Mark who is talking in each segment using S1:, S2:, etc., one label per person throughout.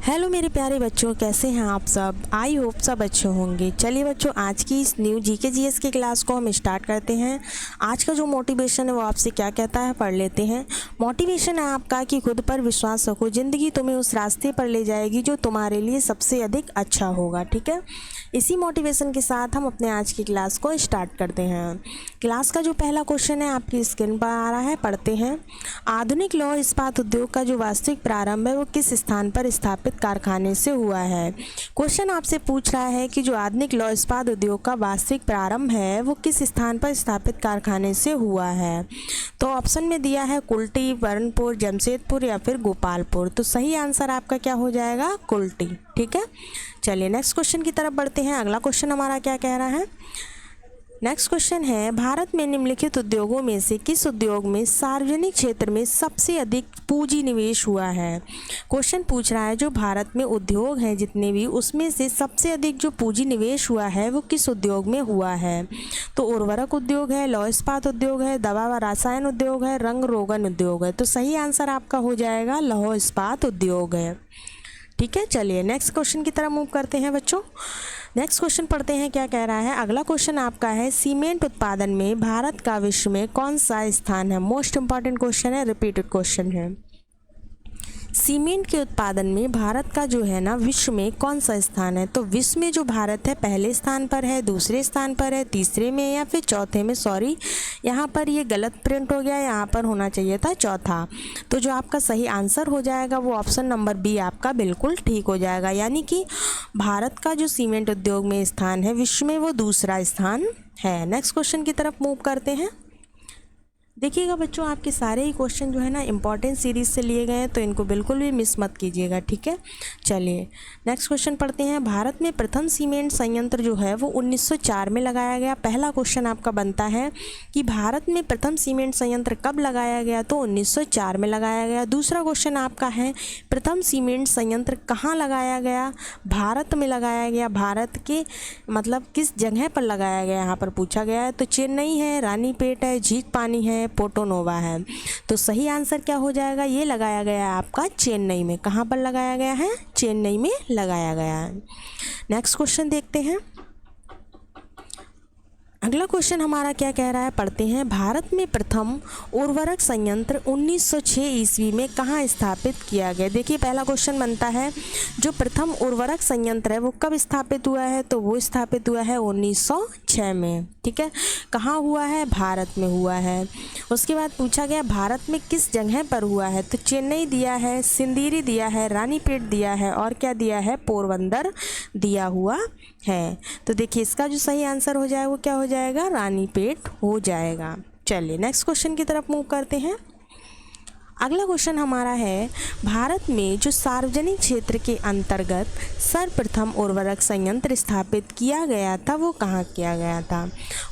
S1: Hello मेरे प्यारे बच्चों, कैसे हैं आप सब। आई होप सब अच्छे होंगे। चलिए बच्चों, आज की इस न्यू जीके जीएस की क्लास को हम स्टार्ट करते हैं। आज का जो मोटिवेशन है वो आपसे क्या कहता है, पढ़ लेते हैं। मोटिवेशन है आपका कि खुद पर विश्वास रखो, ज़िंदगी तुम्हें उस रास्ते पर ले जाएगी जो तुम्हारे लिए सबसे अधिक अच्छा होगा। ठीक है, इसी मोटिवेशन के साथ हम अपने आज की क्लास को स्टार्ट करते हैं। क्लास का जो पहला क्वेश्चन है आपकी स्क्रीन पर आ रहा है, पढ़ते हैं। आधुनिक लौह इस्पात उद्योग का जो वास्तविक प्रारंभ है वो किस स्थान पर स्थापित कारखाने से हुआ है। क्वेश्चन आपसे पूछ रहा है कि जो आधुनिक लौह इस्पात उद्योग का वास्तविक प्रारंभ है वो किस स्थान पर स्थापित कारखाने से हुआ है। तो ऑप्शन में दिया है कुल्टी, बरनपुर, जमशेदपुर या फिर गोपालपुर। तो सही आंसर आपका क्या हो जाएगा, कुल्टी। ठीक है, चलिए नेक्स्ट क्वेश्चन की तरफ बढ़ते हैं। अगला क्वेश्चन हमारा क्या कह रहा है। नेक्स्ट क्वेश्चन है, भारत में निम्नलिखित उद्योगों में से किस उद्योग में सार्वजनिक क्षेत्र में सबसे अधिक पूंजी निवेश हुआ है। क्वेश्चन पूछ रहा है जो भारत में उद्योग हैं जितने भी, उसमें से सबसे अधिक जो पूंजी निवेश हुआ है वो किस उद्योग में हुआ है। तो उर्वरक उद्योग है, लौह इस्पात उद्योग है, दवा व रसायन उद्योग है, रंग रोगन उद्योग है। तो सही आंसर आपका हो जाएगा लौह इस्पात उद्योग है। ठीक है, चलिए नेक्स्ट क्वेश्चन की तरफ मूव करते हैं बच्चों। नेक्स्ट क्वेश्चन पढ़ते हैं, क्या कह रहा है। अगला क्वेश्चन आपका है, सीमेंट उत्पादन में भारत का विश्व में कौन सा स्थान है। मोस्ट इंपॉर्टेंट क्वेश्चन है, रिपीटेड क्वेश्चन है। सीमेंट के उत्पादन में भारत का जो है ना विश्व में कौन सा स्थान है। तो विश्व में जो भारत है पहले स्थान पर है, दूसरे स्थान पर है, तीसरे में या फिर चौथे में। सॉरी, यहाँ पर ये गलत प्रिंट हो गया, यहाँ पर होना चाहिए था चौथा। तो जो आपका सही आंसर हो जाएगा वो ऑप्शन नंबर बी आपका बिल्कुल ठीक हो जाएगा। यानी कि भारत का जो सीमेंट उद्योग में स्थान है विश्व में वो दूसरा स्थान है। नेक्स्ट क्वेश्चन की तरफ मूव करते हैं। देखिएगा बच्चों, आपके सारे ही क्वेश्चन जो है ना इंपॉर्टेंट सीरीज से लिए गए हैं, तो इनको बिल्कुल भी मिस मत कीजिएगा। ठीक है, चलिए नेक्स्ट क्वेश्चन पढ़ते हैं। भारत में प्रथम सीमेंट संयंत्र जो है वो 1904 में लगाया गया। पहला क्वेश्चन आपका बनता है कि भारत में प्रथम सीमेंट संयंत्र कब लगाया गया। तो 1904 में लगाया गया। दूसरा क्वेश्चन आपका है, प्रथम सीमेंट संयंत्र कहाँ लगाया गया। भारत में लगाया गया। भारत के मतलब किस जगह पर लगाया गया, यहाँ पर पूछा गया है। तो चेन्नई है, रानीपेट है, झींकपानी है, पोर्टोनोवा है। तो सही आंसर क्या हो जाएगा, ये लगाया गया है आपका चेन्नई में। कहाँ पर लगाया गया है, चेन्नई में लगाया गया है। नेक्स्ट क्वेश्चन देखते हैं। अगला क्वेश्चन हमारा क्या कह रहा है, पढ़ते हैं। भारत में प्रथम उर्वरक संयंत्र 1906 ईस्वी में कहाँ स्थापित किया गया। देखिए पहला क्वेश्चन बनता है, जो प्रथम उर्वरक संयंत्र है वो कब स्थापित हुआ है। तो वो स्थापित हुआ है 1906 में। ठीक है, कहाँ हुआ है, भारत में हुआ है। उसके बाद पूछा गया भारत में किस जगह पर हुआ है। तो चेन्नई दिया है, सिंदीरी दिया है, रानीपेट दिया है और क्या दिया है, पोरबंदर दिया हुआ है। तो देखिए इसका जो सही आंसर हो जाएगा वो क्या हो जाएगा, रानीपेट हो जाएगा। चलिए नेक्स्ट क्वेश्चन की तरफ मूव करते हैं। अगला क्वेश्चन हमारा है, भारत में जो सार्वजनिक क्षेत्र के अंतर्गत सर्वप्रथम उर्वरक संयंत्र स्थापित किया गया था वो कहाँ किया गया था।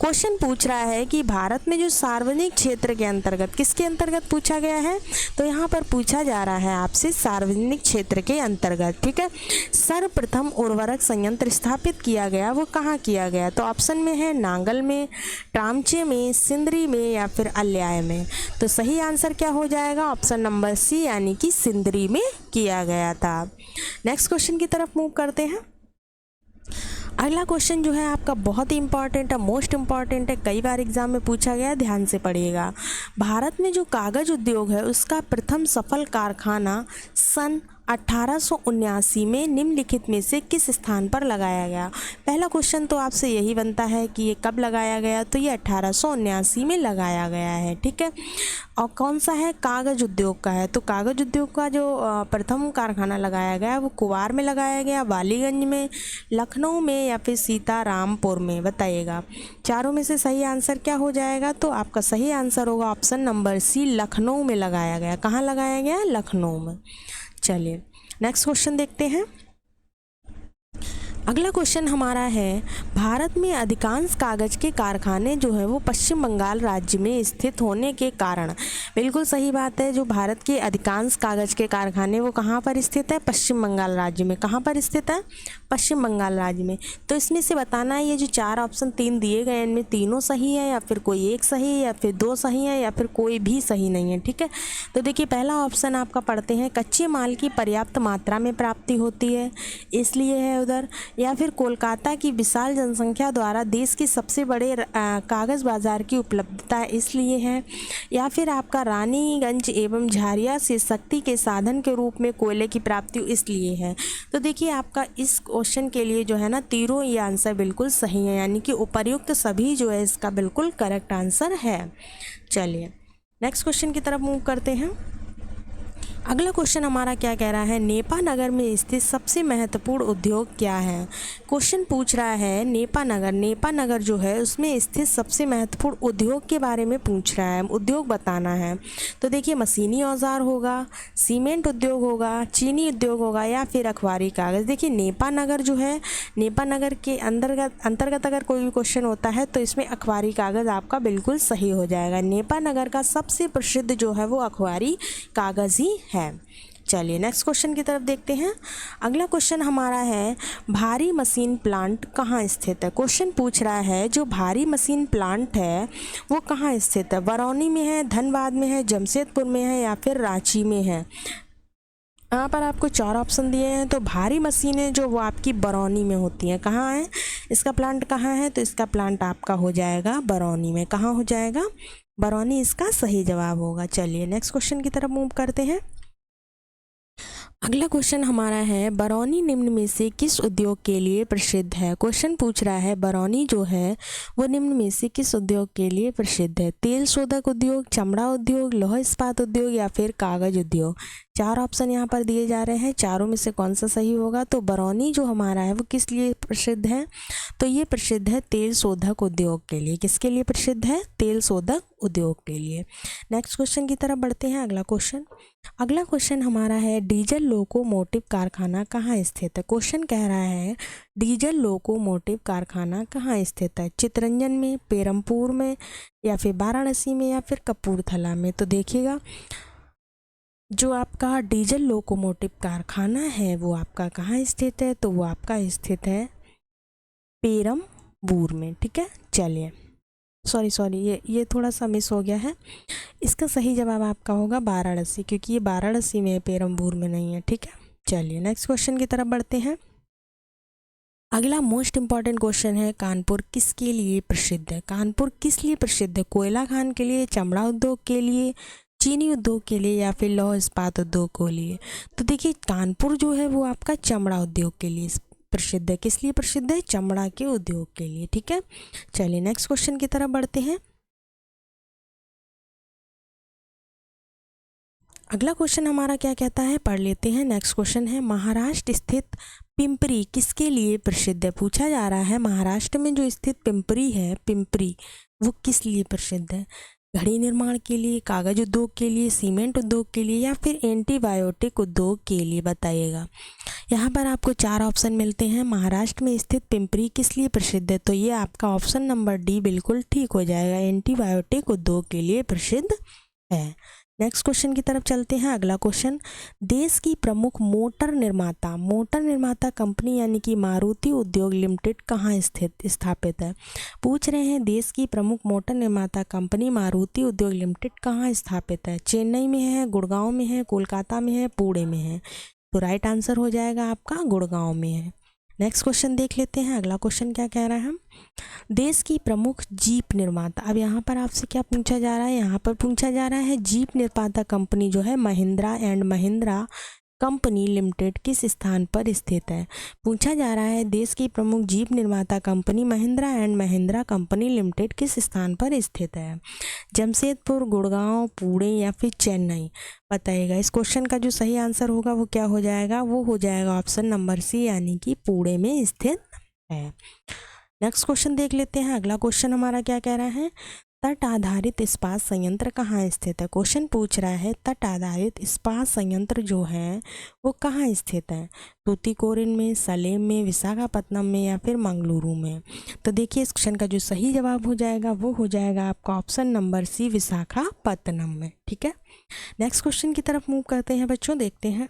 S1: क्वेश्चन पूछ रहा है कि भारत में जो सार्वजनिक क्षेत्र के अंतर्गत, किसके अंतर्गत पूछा गया है। तो यहाँ पर पूछा जा रहा है आपसे सार्वजनिक क्षेत्र के अंतर्गत। ठीक है, सर्वप्रथम उर्वरक संयंत्र स्थापित किया गया वो कहाँ किया गया। तो ऑप्शन में है नांगल में, टामचे में, सिंदरी में या फिर अल्याय में। तो सही आंसर क्या हो जाएगा, ऑप्शन नंबर सी यानी कि सिंदरी में किया गया था। नेक्स्ट क्वेश्चन की तरफ मूव करते हैं। अगला क्वेश्चन जो है आपका बहुत ही इंपॉर्टेंट है, मोस्ट इंपॉर्टेंट है, कई बार एग्जाम में पूछा गया है, ध्यान से पढ़िएगा। भारत में जो कागज उद्योग है उसका प्रथम सफल कारखाना सन 1879 में निम्नलिखित में से किस स्थान पर लगाया गया। पहला क्वेश्चन तो आपसे यही बनता है कि ये कब लगाया गया। तो ये 1879 में लगाया गया है। ठीक है, और कौन सा है, कागज उद्योग का है। तो कागज उद्योग का जो प्रथम कारखाना लगाया गया वो कुवार में लगाया गया, बालीगंज में, लखनऊ में या फिर सीतारामपुर में। बताइएगा चारों में से सही आंसर क्या हो जाएगा। तो आपका सही आंसर होगा ऑप्शन नंबर सी, लखनऊ में लगाया गया। कहाँ लगाया गया, लखनऊ में। चलिए नेक्स्ट क्वेश्चन देखते हैं। अगला क्वेश्चन हमारा है, भारत में अधिकांश कागज़ के कारखाने जो है वो पश्चिम बंगाल राज्य में स्थित होने के कारण। बिल्कुल सही बात है, जो भारत के अधिकांश कागज़ के कारखाने वो कहाँ पर स्थित है? पश्चिम बंगाल राज्य में। कहाँ पर स्थित है? पश्चिम बंगाल राज्य में। तो इसमें से बताना है, ये जो 4 ऑप्शन 3 दिए गए हैं इनमें तीनों सही है या फिर कोई एक सही है या फिर 2 सही है या फिर कोई भी सही नहीं है। ठीक है, तो देखिए पहला ऑप्शन आपका पढ़ते हैं, कच्चे माल की पर्याप्त मात्रा में प्राप्ति होती है इसलिए है उधर, या फिर कोलकाता की विशाल जनसंख्या द्वारा देश की सबसे बड़े कागज़ बाजार की उपलब्धता इसलिए है, या फिर आपका रानीगंज एवं झारिया से शक्ति के साधन के रूप में कोयले की प्राप्ति इसलिए है। तो देखिए आपका इस क्वेश्चन के लिए जो है ना तीनों ये आंसर बिल्कुल सही है, यानी कि उपर्युक्त सभी जो है इसका बिल्कुल करेक्ट आंसर है। चलिए नेक्स्ट क्वेश्चन की तरफ मूव करते हैं। अगला क्वेश्चन हमारा क्या कह रहा है, नेपा नगर में स्थित सबसे महत्वपूर्ण उद्योग क्या है? क्वेश्चन पूछ रहा है नेपा नगर जो है उसमें स्थित सबसे महत्वपूर्ण उद्योग के बारे में पूछ रहा है, उद्योग बताना है। तो देखिए मशीनी औजार होगा, सीमेंट उद्योग होगा, चीनी उद्योग होगा या फिर अखबारी कागज़। देखिए नेपा नगर जो है, नेपा नगर के अंतर्गत अगर कोई भी क्वेश्चन होता है तो इसमें अखबारी कागज़ आपका बिल्कुल सही हो जाएगा। नेपा नगर का सबसे प्रसिद्ध जो है वो अखबारी कागज़ ही है। चलिए नेक्स्ट क्वेश्चन की तरफ देखते हैं। अगला क्वेश्चन हमारा है, भारी मशीन प्लांट कहाँ स्थित है? क्वेश्चन पूछ रहा है जो भारी मशीन प्लांट है वो कहाँ स्थित है? बरौनी में है, धनबाद में है, जमशेदपुर में है या फिर रांची में है? यहाँ पर आपको 4 ऑप्शन दिए हैं। तो भारी मशीनें जो वो आपकी बरौनी में होती हैं। कहाँ है इसका प्लांट? कहाँ है? तो इसका प्लांट आपका हो जाएगा बरौनी में। कहाँ हो जाएगा? बरौनी इसका सही जवाब होगा। चलिए नेक्स्ट क्वेश्चन की तरफ मूव करते हैं। अगला क्वेश्चन हमारा है, बरौनी निम्न में से किस उद्योग के लिए प्रसिद्ध है? क्वेश्चन पूछ रहा है बरौनी जो है वो निम्न में से किस उद्योग के लिए प्रसिद्ध है? तेल शोधक उद्योग, चमड़ा उद्योग, लौह इस्पात उद्योग या फिर कागज उद्योग? 4 ऑप्शन यहाँ पर दिए जा रहे हैं, चारों में से कौन सा सही होगा? तो बरौनी जो हमारा है वो किस लिए प्रसिद्ध है? तो ये प्रसिद्ध है तेल शोधक उद्योग के लिए। किसके लिए प्रसिद्ध है? तेल शोधक उद्योग के लिए। नेक्स्ट क्वेश्चन की तरफ बढ़ते हैं। अगला क्वेश्चन हमारा है, डीजल लोकोमोटिव कारखाना कहाँ स्थित है? क्वेश्चन कह रहा है डीजल लोकोमोटिव कारखाना कहाँ स्थित है? चितरंजन में, पेरमपुर में या फिर वाराणसी में या फिर कपूरथला में? तो देखिएगा जो आपका डीजल लोकोमोटिव कारखाना है वो आपका कहाँ स्थित है? तो वो आपका स्थित है पेरमपुर में। ठीक है, चलिए सॉरी ये थोड़ा सा मिस हो गया है। इसका सही जवाब आपका होगा वाराणसी, क्योंकि ये वाराणसी में है, पेरमपुर में नहीं है। ठीक है, चलिए नेक्स्ट क्वेश्चन की तरफ बढ़ते हैं। अगला मोस्ट इम्पॉर्टेंट क्वेश्चन है, कानपुर किसके लिए प्रसिद्ध है? कानपुर किस लिए प्रसिद्ध है? कोयला खान के लिए, चमड़ा उद्योग के लिए, चीनी उद्योग के लिए या फिर लौह इस्पात उद्योग के लिए? तो देखिए कानपुर जो है वो आपका चमड़ा उद्योग के लिए प्रसिद्ध है। किस लिए प्रसिद्ध है? चमड़ा के उद्योग के लिए। ठीक है, चलिए नेक्स्ट क्वेश्चन की तरफ बढ़ते हैं। अगला क्वेश्चन हमारा क्या कहता है, पढ़ लेते हैं। नेक्स्ट क्वेश्चन है, महाराष्ट्र स्थित पिंपरी किसके लिए प्रसिद्ध है? पूछा जा रहा है महाराष्ट्र में जो स्थित पिंपरी है, पिंपरी वो किस लिए प्रसिद्ध है? घड़ी निर्माण के लिए, कागज उद्योग के लिए, सीमेंट उद्योग के लिए या फिर एंटीबायोटिक उद्योग के लिए? बताइएगा। यहाँ पर आपको 4 ऑप्शन मिलते हैं। महाराष्ट्र में स्थित पिंपरी किस लिए प्रसिद्ध है? तो ये आपका ऑप्शन नंबर डी बिल्कुल ठीक हो जाएगा, एंटीबायोटिक उद्योग के लिए प्रसिद्ध है। नेक्स्ट क्वेश्चन की तरफ चलते हैं। अगला क्वेश्चन, देश की प्रमुख मोटर निर्माता कंपनी यानी कि मारुति उद्योग लिमिटेड कहाँ स्थापित है? पूछ रहे हैं देश की प्रमुख मोटर निर्माता कंपनी मारुति उद्योग लिमिटेड कहाँ स्थापित है? चेन्नई में है, गुड़गांव में है, कोलकाता में है, पुणे में है? तो राइट आंसर हो जाएगा आपका गुड़गांव में है। नेक्स्ट क्वेश्चन देख लेते हैं। अगला क्वेश्चन क्या कह रहा है, देश की प्रमुख जीप निर्माता। अब यहाँ पर आपसे क्या पूछा जा रहा है? यहाँ पर पूछा जा रहा है जीप निर्माता कंपनी जो है Mahindra and Mahindra company limited किस स्थान पर स्थित है? पूछा जा रहा है देश की प्रमुख जीप निर्माता company Mahindra and Mahindra company limited किस स्थान पर स्थित है? जमशेदपुर, गुड़गांव, पुणे या फिर चेन्नई? बताइएगा। इस क्वेश्चन का जो सही आंसर होगा वो क्या हो जाएगा? वो हो जाएगा ऑप्शन नंबर सी, यानी कि पुणे में स्थित है। नेक्स्ट क्वेश्चन देख लेते हैं। अगला क्वेश्चन हमारा क्या कह रहा है, तट आधारित इस्पात संयंत्र कहाँ स्थित है। क्वेश्चन पूछ रहा है तट आधारित इस्पात संयंत्र जो है वो कहाँ स्थित है, तूतीकोरिन में, सलेम में, विशाखापत्तनम में या फिर मंगलुरु में। तो देखिए इस क्वेश्चन का जो सही जवाब हो जाएगा वो हो जाएगा आपका ऑप्शन नंबर सी, विशाखापत्तनम में। ठीक है, नेक्स्ट क्वेश्चन की तरफ मूव करते हैं बच्चों, देखते हैं।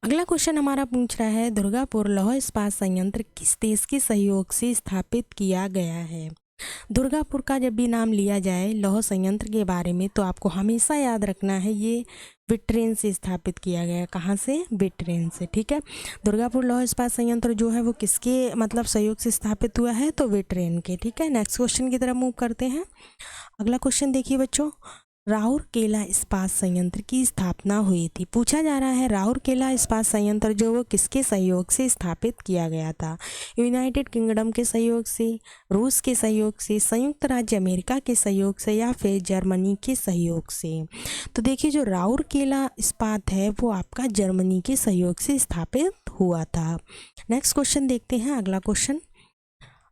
S1: अगला क्वेश्चन हमारा पूछ रहा है दुर्गापुर लौह इस्पात संयंत्र किस देश के सहयोग से स्थापित किया गया है। दुर्गापुर का जब भी नाम लिया जाए लौह संयंत्र के बारे में तो आपको हमेशा याद रखना है ये ब्रिटेन से स्थापित किया गया है। कहाँ से? ब्रिटेन से। ठीक है, दुर्गापुर लौह इस्पात संयंत्र जो है वो किसके मतलब सहयोग से स्थापित हुआ है, तो ब्रिटेन के। ठीक है, नेक्स्ट क्वेश्चन की तरफ मूव करते हैं। अगला क्वेश्चन देखिए बच्चों, राउरकेला इस्पात संयंत्र की स्थापना हुई थी। पूछा जा रहा है राउरकेला इस्पात संयंत्र जो वो किसके सहयोग से स्थापित किया गया था, यूनाइटेड किंगडम के सहयोग से, रूस के सहयोग से, संयुक्त राज्य अमेरिका के सहयोग से या फिर जर्मनी के सहयोग से। तो देखिए जो राउरकेला इस्पात है वो आपका जर्मनी के सहयोग से स्थापित हुआ था। नेक्स्ट क्वेश्चन देखते हैं।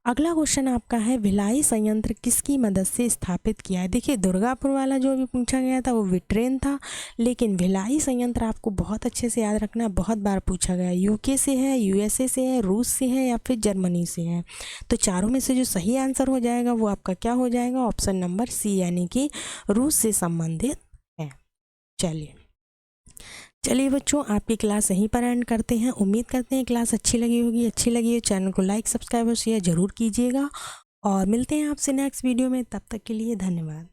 S1: अगला क्वेश्चन आपका है भिलाई संयंत्र किसकी मदद से स्थापित किया है। देखिए दुर्गापुर वाला जो अभी पूछा गया था वो ब्रिटेन था, लेकिन भिलाई संयंत्र आपको बहुत अच्छे से याद रखना है, बहुत बार पूछा गया है। यूके से है, यूएसए से है, रूस से है या फिर जर्मनी से है। तो चारों में से जो सही आंसर हो जाएगा वो आपका क्या हो जाएगा, ऑप्शन नंबर सी, यानी कि रूस से संबंधित है। चलिए बच्चों, आपकी क्लास यहीं पर एंड करते हैं। उम्मीद करते हैं क्लास अच्छी लगी होगी। अच्छी लगी हो चैनल को लाइक, सब्सक्राइब और शेयर जरूर कीजिएगा और मिलते हैं आपसे नेक्स्ट वीडियो में। तब तक के लिए धन्यवाद।